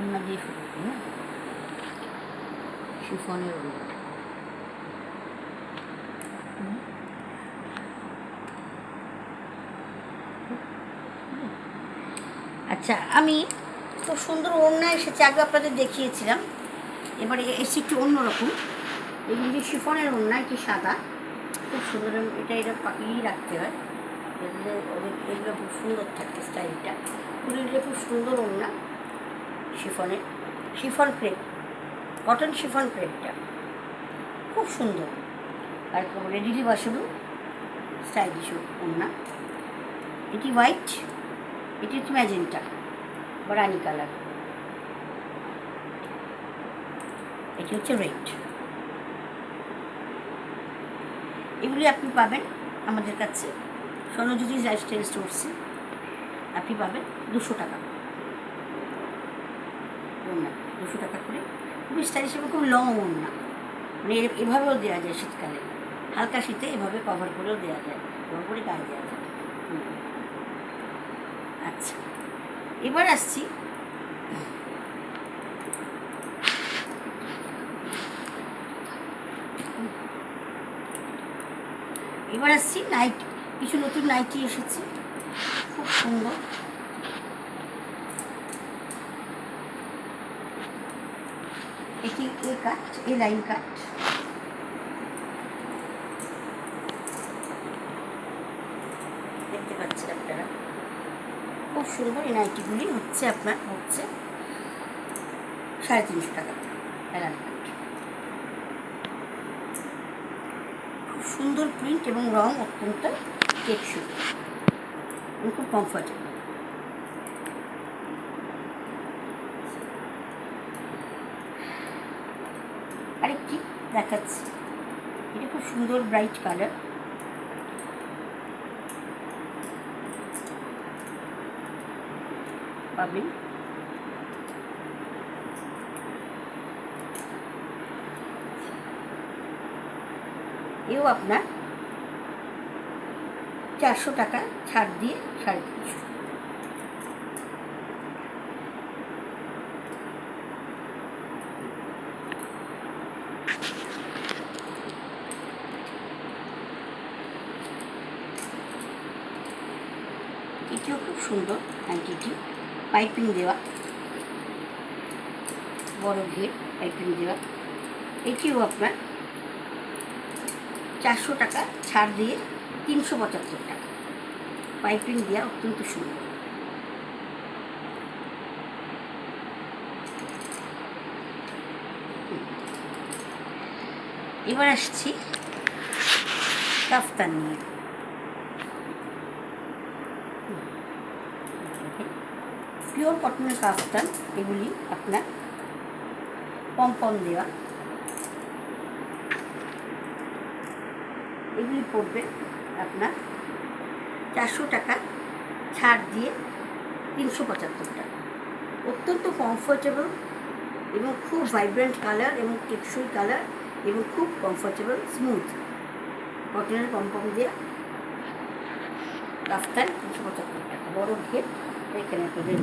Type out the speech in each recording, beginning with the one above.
ওড়না দিয়ে শুরু করি, হ্যাঁ। শিফনের ওড়না। আচ্ছা, আমি তো সুন্দর ওড়না এসেছে, আগে আপনাদের দেখিয়েছিলাম। এবারে এসে একটু অন্যরকম। এগুলি যে শিফনের ওড়না, এটি সাদা, খুব সুন্দর। এটা পাকিয়েই রাখতে হয়, এগুলো এগুলো খুব সুন্দর থাকে স্টাইলটা। এগুলো খুব সুন্দর ওড়না, শিফন ক্রেপ, কটন শিফন ক্রেপটা খুব সুন্দর। আর রেডিলি ওয়াশেবল স্টাইলিশ ওড়না। এটি হোয়াইট, এটি হচ্ছে ম্যাজেন্টা বা রানি কালার, এটি হচ্ছে রেড। এগুলি আপনি পাবেন আমাদের কাছে স্বর্ণজ্যোতি লাইফস্টাইল স্টোরসে। আপনি পাবেন 200 টাকা ওড়না, 200 টাকা করে। খুবই স্টাইলিশ এবং খুব লং ওড়না, মানে এভাবেও দেওয়া যায় শীতকালে, হালকা শীতে এভাবে কভার করেও দেওয়া যায়, কভার করে গায়ে দেওয়া যায়। আচ্ছা, এবার আসছি নাইট, কিছু নতুন নাইটি এসেছে, খুব সুন্দর। এটি এ লাইন কাট, দেখতে পাচ্ছেন আপনারা, খুব সুন্দর। এই নাইটিগুলি হচ্ছে 350 টাকা এলান কাট। খুব সুন্দর প্রিন্ট এবং রং অত্যন্ত টেকসই এবং খুব কমফর্টেবল। আরেকটি দেখাচ্ছি, এটা খুব সুন্দর ব্রাইট কালার, পাবেন। এও আপনার 400 টাকা ছাড় দিয়ে 350। এটিও খুব সুন্দর নাইটিটি, পাইপিং দেওয়া, বড় ঘের পাইপিং দেওয়া। এটিও আপনার 400 টাকা ছাড় দিয়ে 375 টাকা, পাইপিং দেওয়া, অত্যন্ত সুন্দর। এবার আসছি কাফতান নিয়ে। পিওর কটনের কাফতান, এগুলি আপনার পম দেওয়া, এগুলি পড়বে আপনার 400 টাকা ছাড় দিয়ে 375 টাকা। অত্যন্ত কমফোর্টেবল এবং খুব ভাইব্রেন্ট কালার এবং টেকসই কালার এবং খুব কমফোর্টেবল, স্মুথ কটনের পম দেওয়া কাফতান 375 টাকা। বড় ঘের, এখানে আপনাদের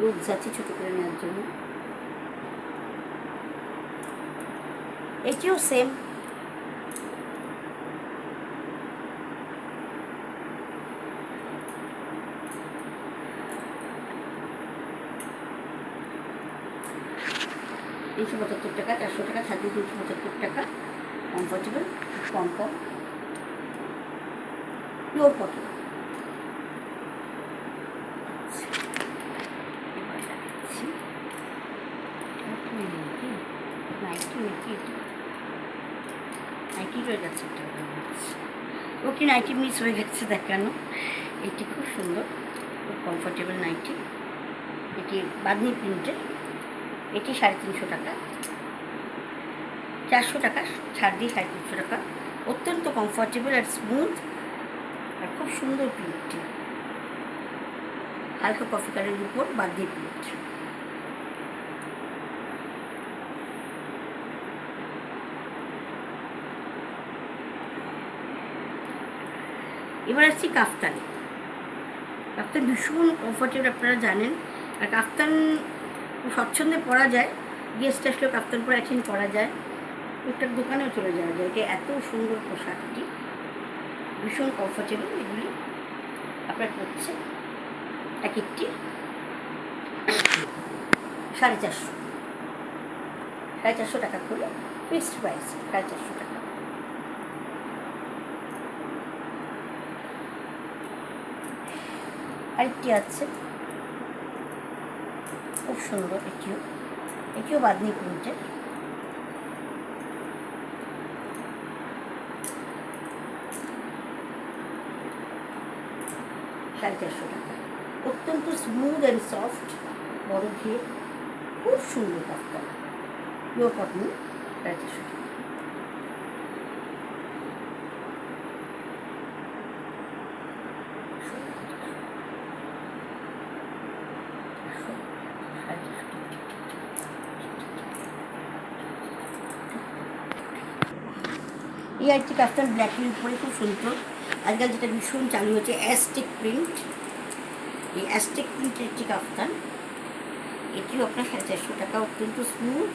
রোদ যাচ্ছে ছোটো করে নেওয়ার জন্য। এটিও সেম, $375 টাকা, 400 টাকা ছাড় দিয়ে 375 টাকা, কমফোর্টেবল, কম পিওর কটন। নাইটি রয়ে গেছে, ওকে নাইটি মিস হয়ে গেছে দেখানো। এটি খুব সুন্দর, খুব কমফোর্টেবল নাইটি। এটি বাঁধনি প্রিন্টের, এটি 350 টাকা, 400 টাকা ছাড় দিয়ে 350 টাকা। অত্যন্ত কমফোর্টেবল আর স্মুথ আর খুব সুন্দর প্রিন্টটি, হালকা কফি কালারের উপর বাঁধনি প্রিন্ট। এবার আসছি কাফতান ভীষণ কমফোর্টেবল, আপনারা জানেন। আর কাফতান স্বচ্ছন্দে পরা যায়, গেস্ট আসলেও কাপ্তান পরে একদিন পরা যায়, একটা দোকানেও চলে যাওয়া যায়। এটা এত সুন্দর পোশাকটি, ভীষণ কমফোর্টেবল। এগুলি আপনার পড়ছে এক একটি 450 450 টাকা করে ফিক্সড প্রাইস, 450 টাকা। আরেকটি আছে খুব সুন্দর, এটিও বাদনি প্রিন্টের, ₹450 টাকা। অত্যন্ত স্মুথ অ্যান্ড সফট, বড় ঘিয়ে, খুব সুন্দর কাপড়, পিওর কটন, ₹450 টাকা। এই আরেকটি কাফতান ব্ল্যাকের উপরে খুব সুন্দর, আজকাল যেটা ভীষণ চালু হচ্ছে অ্যাস্টেক প্রিন্ট। এই অ্যাস্টেক প্রিন্টের একটি কাফতান, এটিও আপনার ₹450 টাকা। অত্যন্ত স্মুথ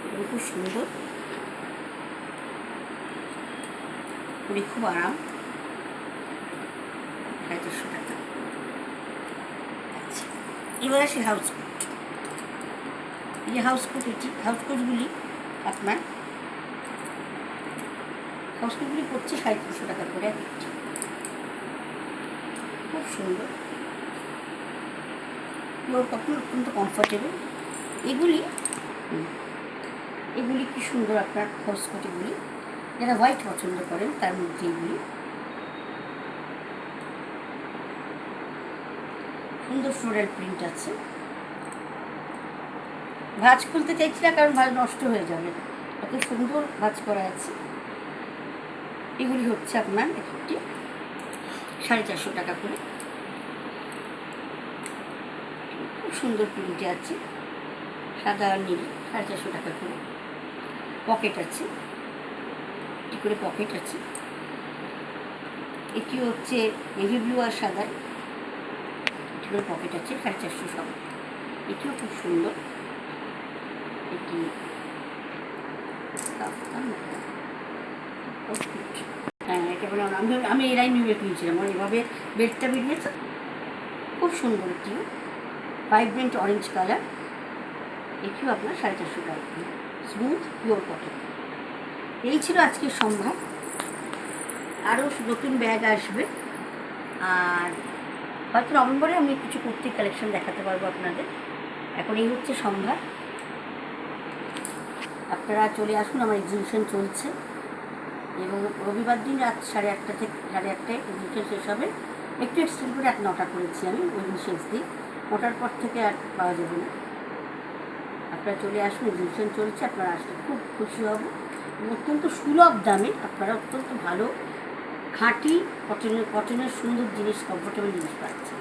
এবং খুব সুন্দর, পরে খুব আরাম, ₹450 টাকা। আচ্ছা, এবার আসি হাউস কোট। এই যে হাউস কোট, এটি হাউস কোটগুলি আপনার হাউস কোটগুলি পড়ছে ₹350 টাকা করে এক একটি, খুব সুন্দর, পিওর কটন, অত্যন্ত কমফোর্টেবল। এগুলি কি সুন্দর আপনার হাউস কোট। এগুলি যারা হোয়াইট পছন্দ করেন তার মধ্যে এগুলি সুন্দর ফ্লোরাল প্রিন্ট আছে। ভাঁজ খুলতে চাইছি না, কারণ ভাঁজ নষ্ট হয়ে যাবে, এত সুন্দর ভাঁজ করা আছে। এগুলি হচ্ছে আপনার একটি ₹450 টাকা করে, খুব সুন্দর প্রিন্টে আছে, সাদা আর নীল, ₹450 টাকা করে। পকেট আছে, একটি করে পকেট আছে। এটি হচ্ছে নেভি ব্লু আর সাদা, একটি করে পকেট আছে, ₹450 সব। এটিও খুব সুন্দর, এটি হ্যাঁ, এটা বলে আমি এরাই নিয়ে কিনছিলাম, মানে এভাবে বেডটা বেরিয়েছে, খুব সুন্দর। এটিও ভাইব্রেন্ট অরেঞ্জ কালার, এটিও আপনার ₹450 টাকা, স্মুথ পিওর কটন। এই ছিল আজকের সম্ভার। আরও নতুন ব্যাগ আসবে, আর হয়তো নভেম্বরে আমি কিছু কুর্তির কালেকশন দেখাতে পারবো আপনাদের। এখন এই হচ্ছে সম্ভার, আপনারা চলে আসুন, আমার এক্সিবিশন চলছে, এবং রবিবার দিন রাত 8:30 থেকে 8:30টায় এক্সিবিশন শেষ হবে। একটু এক্সটেন্ড করে 9টা করেছি আমি, ওই দিন শেষ দিন, 9টার পর থেকে আর পাওয়া যাবে না। আপনারা চলে আসুন, এক্সিবিশন চলছে, আপনারা আসলে খুব খুশি হব। অত্যন্ত সুলভ দামে আপনারা অত্যন্ত ভালো খাঁটি কটনের সুন্দর জিনিস, কমফোর্টেবল জিনিস পাচ্ছেন।